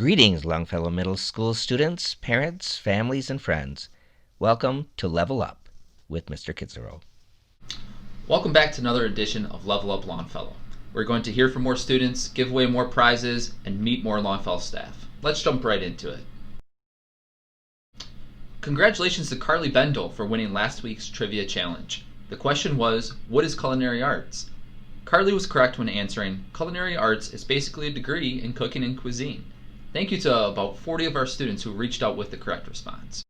Greetings, Longfellow Middle School students, parents, families, and friends. Welcome to Level Up with Mr. Kitzero. Welcome back to another edition of Level Up Longfellow. We're going to hear from more students, give away more prizes, and meet more Longfellow staff. Let's jump right into it. Congratulations to Carly Bendel for winning last week's trivia challenge. The question was, what is culinary arts? Carly was correct when answering, culinary arts is basically a degree in cooking and cuisine. Thank you to about 40 of our students who reached out with the correct response.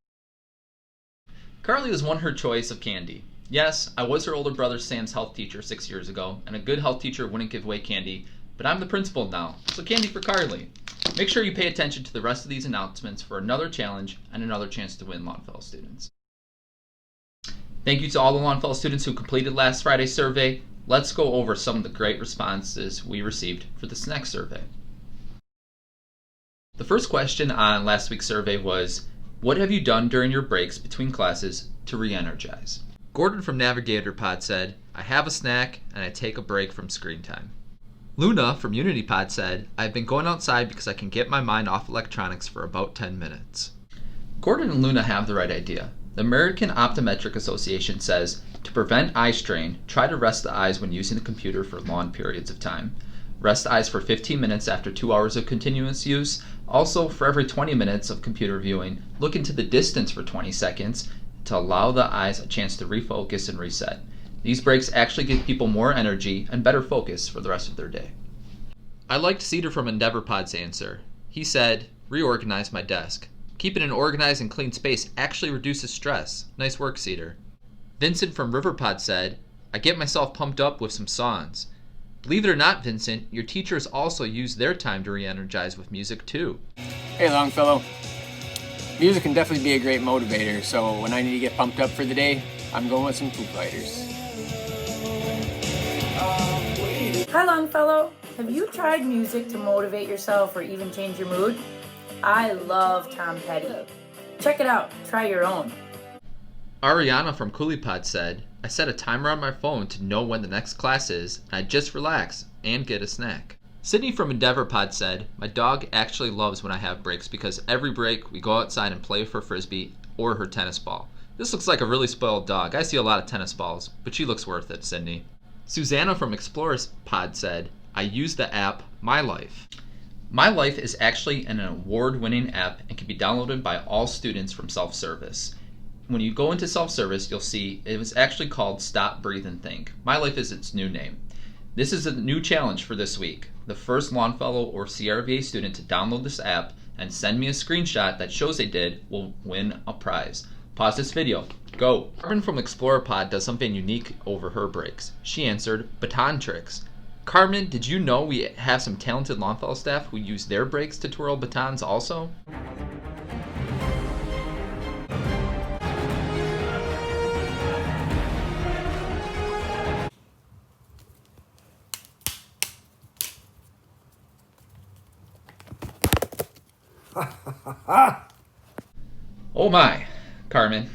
Carly has won her choice of candy. Yes, I was her older brother Sam's health teacher 6 years ago, and a good health teacher wouldn't give away candy, but I'm the principal now, so candy for Carly. Make sure you pay attention to the rest of these announcements for another challenge and another chance to win Longfellow students. Thank you to all the Longfellow students who completed last Friday's survey. Let's go over some of the great responses we received for this next survey. The first question on last week's survey was, what have you done during your breaks between classes to re-energize? Gordon from Navigator Pod said, I have a snack and I take a break from screen time. Luna from Unity Pod said, I've been going outside because I can get my mind off electronics for about 10 minutes. Gordon and Luna have the right idea. The American Optometric Association says, to prevent eye strain, try to rest the eyes when using the computer for long periods of time. Rest eyes for 15 minutes after 2 hours of continuous use. Also, for every 20 minutes of computer viewing, look into the distance for 20 seconds to allow the eyes a chance to refocus and reset. These breaks actually give people more energy and better focus for the rest of their day. I liked Cedar from EndeavorPod's answer. He said, reorganize my desk. Keeping an organized and clean space actually reduces stress. Nice work, Cedar. Vincent from RiverPod said, I get myself pumped up with some songs. Believe it or not, Vincent, your teachers also use their time to re-energize with music too. Hey Longfellow. Music can definitely be a great motivator, so when I need to get pumped up for the day, I'm going with some Foo Fighters. Hi Longfellow. Have you tried music to motivate yourself or even change your mood? I love Tom Petty. Check it out. Try your own. Ariana from CooleyPod said, I set a timer on my phone to know when the next class is, and I just relax and get a snack. Sydney from EndeavorPod said, my dog actually loves when I have breaks because every break we go outside and play with her frisbee or her tennis ball. This looks like a really spoiled dog. I see a lot of tennis balls, but she looks worth it, Sydney. Susanna from ExplorerPod said, I use the app My Life. My Life is actually an award-winning app and can be downloaded by all students from self-service. When you go into self-service, you'll see it was actually called Stop, Breathe, and Think. My Life is its new name. This is a new challenge for this week. The first Longfellow or CRVA student to download this app and send me a screenshot that shows they did will win a prize. Pause this video. Go. Carmen from ExplorerPod does something unique over her breaks. She answered, baton tricks. Carmen, did you know we have some talented Longfellow staff who use their breaks to twirl batons also? Oh my, Carmen.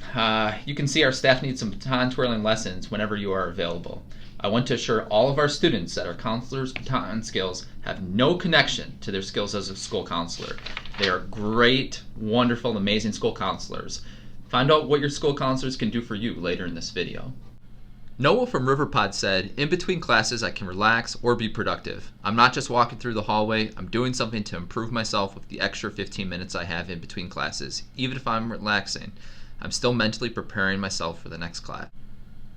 You can see our staff needs some baton twirling lessons whenever you are available. I want to assure all of our students that our counselors' baton skills have no connection to their skills as a school counselor. They are great, wonderful, amazing school counselors. Find out what your school counselors can do for you later in this video. Noah from RiverPod said, in between classes I can relax or be productive. I'm not just walking through the hallway, I'm doing something to improve myself with the extra 15 minutes I have in between classes. Even if I'm relaxing, I'm still mentally preparing myself for the next class.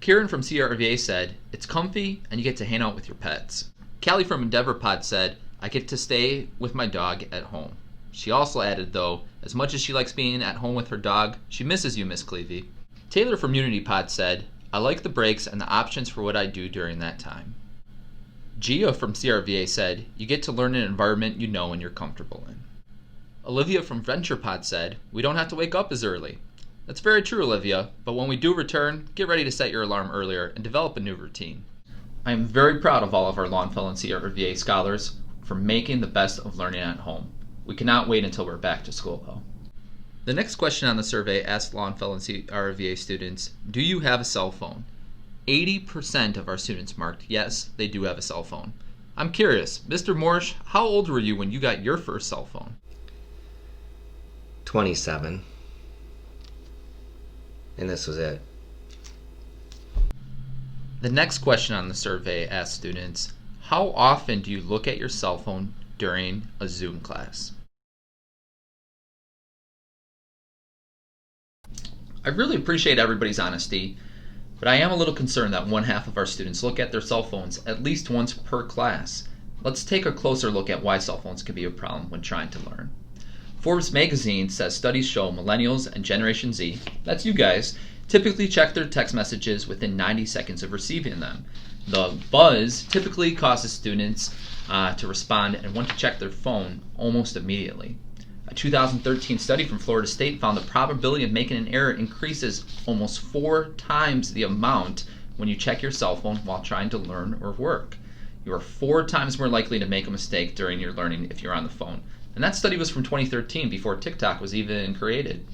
Kieran from CRVA said, it's comfy and you get to hang out with your pets. Callie from EndeavorPod said, I get to stay with my dog at home. She also added though, as much as she likes being at home with her dog, she misses you, Miss Clevey. Taylor from UnityPod said, I like the breaks and the options for what I do during that time. Gia from CRVA said, you get to learn an environment you know and you're comfortable in. Olivia from VenturePod said, we don't have to wake up as early. That's very true, Olivia, but when we do return, get ready to set your alarm earlier and develop a new routine. I am very proud of all of our Longfellow and CRVA scholars for making the best of learning at home. We cannot wait until we're back to school though. The next question on the survey asked Longfellow and CRVA students, do you have a cell phone? 80% of our students marked yes, they do have a cell phone. I'm curious, Mr. Morsch, how old were you when you got your first cell phone? 27. And this was it. The next question on the survey asks students, how often do you look at your cell phone during a Zoom class? I really appreciate everybody's honesty, but I am a little concerned that one half of our students look at their cell phones at least once per class. Let's take a closer look at why cell phones can be a problem when trying to learn. Forbes magazine says studies show millennials and Generation Z, that's you guys, typically check their text messages within 90 seconds of receiving them. The buzz typically causes students to respond and want to check their phone almost immediately. A 2013 study from Florida State found the probability of making an error increases almost 4 times the amount when you check your cell phone while trying to learn or work. You are 4 times more likely to make a mistake during your learning if you're on the phone. And that study was from 2013, before TikTok was even created.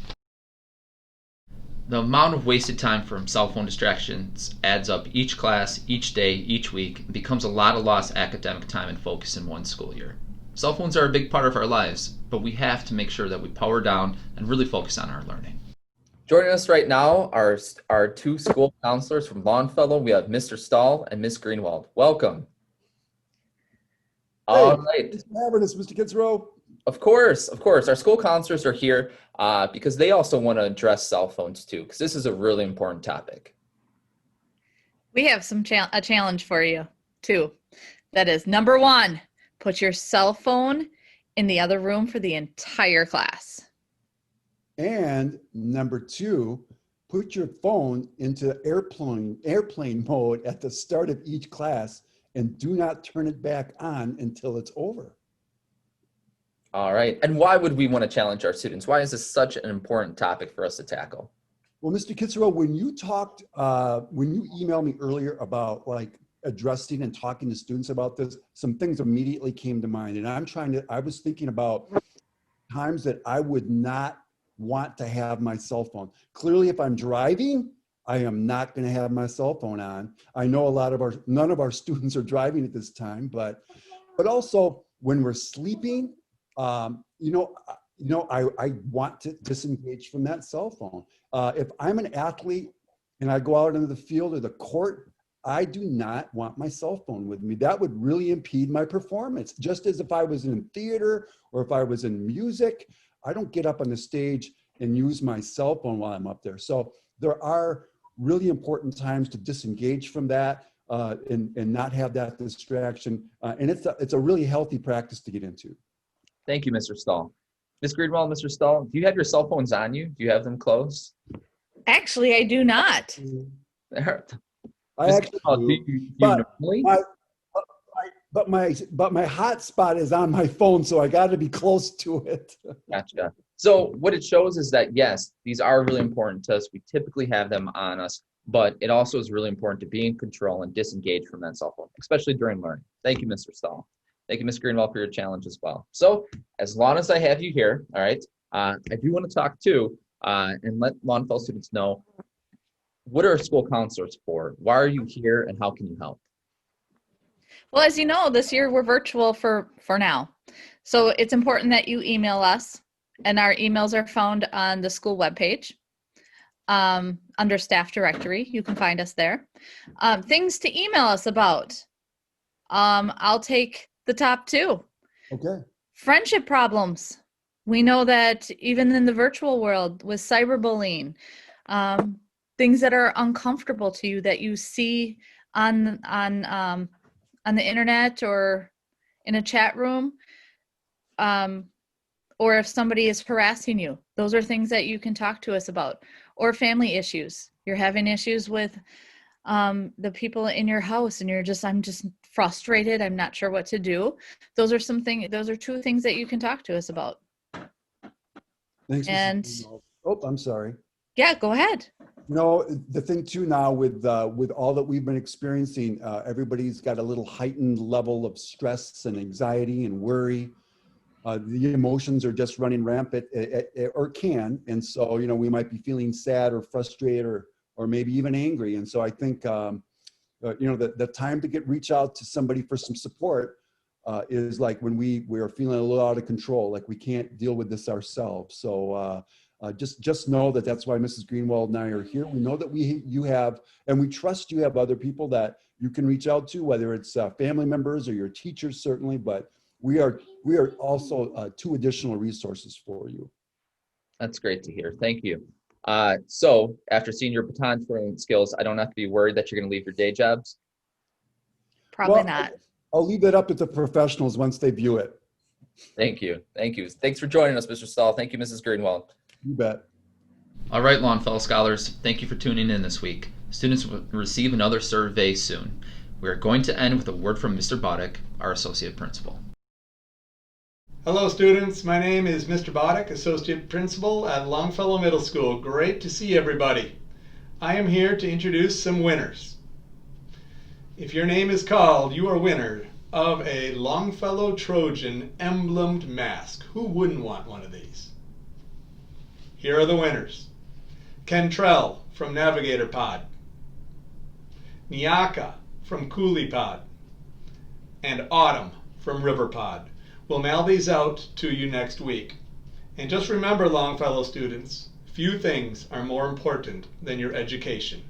The amount of wasted time from cell phone distractions adds up each class, each day, each week, and becomes a lot of lost academic time and focus in one school year. Cell phones are a big part of our lives, but we have to make sure that we power down and really focus on our learning. Joining us right now are our 2 school counselors from Longfellow. We have Mr. Stahl and Ms. Greenwald. Welcome. All right. Thanks for having us, Mr. Kitzrow. Of course. Our school counselors are here because they also want to address cell phones too, because this is a really important topic. We have a challenge for you too. That is, number 1, put your cell phone in the other room for the entire class. And number 2, put your phone into airplane mode at the start of each class and do not turn it back on until it's over. All right. And why would we want to challenge our students? Why is this such an important topic for us to tackle? Well, Mr. Kitzrow, when you emailed me earlier about like addressing and talking to students about this, some things immediately came to mind. And I was thinking about times that I would not want to have my cell phone. Clearly, if I'm driving, I am not going to have my cell phone on. I know none of our students are driving at this time, but also when we're sleeping, I want to disengage from that cell phone. If I'm an athlete and I go out into the field or the court, I do not want my cell phone with me. That would really impede my performance. Just as if I was in theater or if I was in music, I don't get up on the stage and use my cell phone while I'm up there. So there are really important times to disengage from that and not have that distraction. And it's a really healthy practice to get into. Thank you, Mr. Stahl. Ms. Greenwald, Mr. Stahl, do you have your cell phones on you? Do you have them close? Actually, I do not. I actually do, but my hotspot is on my phone, so I got to be close to it. Gotcha. So what it shows is that, yes, these are really important to us. We typically have them on us, but it also is really important to be in control and disengage from that cell phone, especially during learning. Thank you, Mr. Stahl. Thank you, Ms. Greenwald, for your challenge as well. So as long as I have you here, all right, I do want to talk too and let Longfellow students know, what are school counselors for? Why are you here and how can you help? Well, as you know, this year we're virtual for now. So it's important that you email us, and our emails are found on the school webpage under staff directory. You can find us there. Things to email us about. I'll take the top 2. Okay. Friendship problems. We know that even in the virtual world with cyberbullying, things that are uncomfortable to you that you see on the internet or in a chat room, or if somebody is harassing you, those are things that you can talk to us about. Or family issues. You're having issues with the people in your house and I'm just frustrated. I'm not sure what to do. Those are 2 things that you can talk to us about. Thanks. And I'm sorry. Yeah, go ahead. The thing too now with all that we've been experiencing, everybody's got a little heightened level of stress and anxiety and worry. The emotions are just running rampant, or can, and so we might be feeling sad or frustrated or maybe even angry. And so I think the time to reach out to somebody for some support is like when we are feeling a little out of control, like we can't deal with this ourselves. So just know that that's why Mrs. Greenwald and I are here. We know that you have, and we trust you have other people that you can reach out to, whether it's family members or your teachers, certainly. But we are also 2 additional resources for you. That's great to hear. Thank you. So after seeing your baton twirling skills, I don't have to be worried that you're going to leave your day jobs. Probably Well, not. I'll leave that up to the professionals once they view it. Thank you. Thank you. Thanks for joining us, Mr. Stahl. Thank you, Mrs. Greenwald. You bet. All right, Longfellow Scholars, thank you for tuning in this week. Students will receive another survey soon. We are going to end with a word from Mr. Boddick, our Associate Principal. Hello students, my name is Mr. Boddick, Associate Principal at Longfellow Middle School. Great to see everybody. I am here to introduce some winners. If your name is called, you are winner of a Longfellow Trojan emblemed mask. Who wouldn't want one of these? Here are the winners. Kentrell from Navigator Pod, Nyaka from Coolie Pod, and Autumn from River Pod. We'll mail these out to you next week. And just remember, Longfellow students, few things are more important than your education.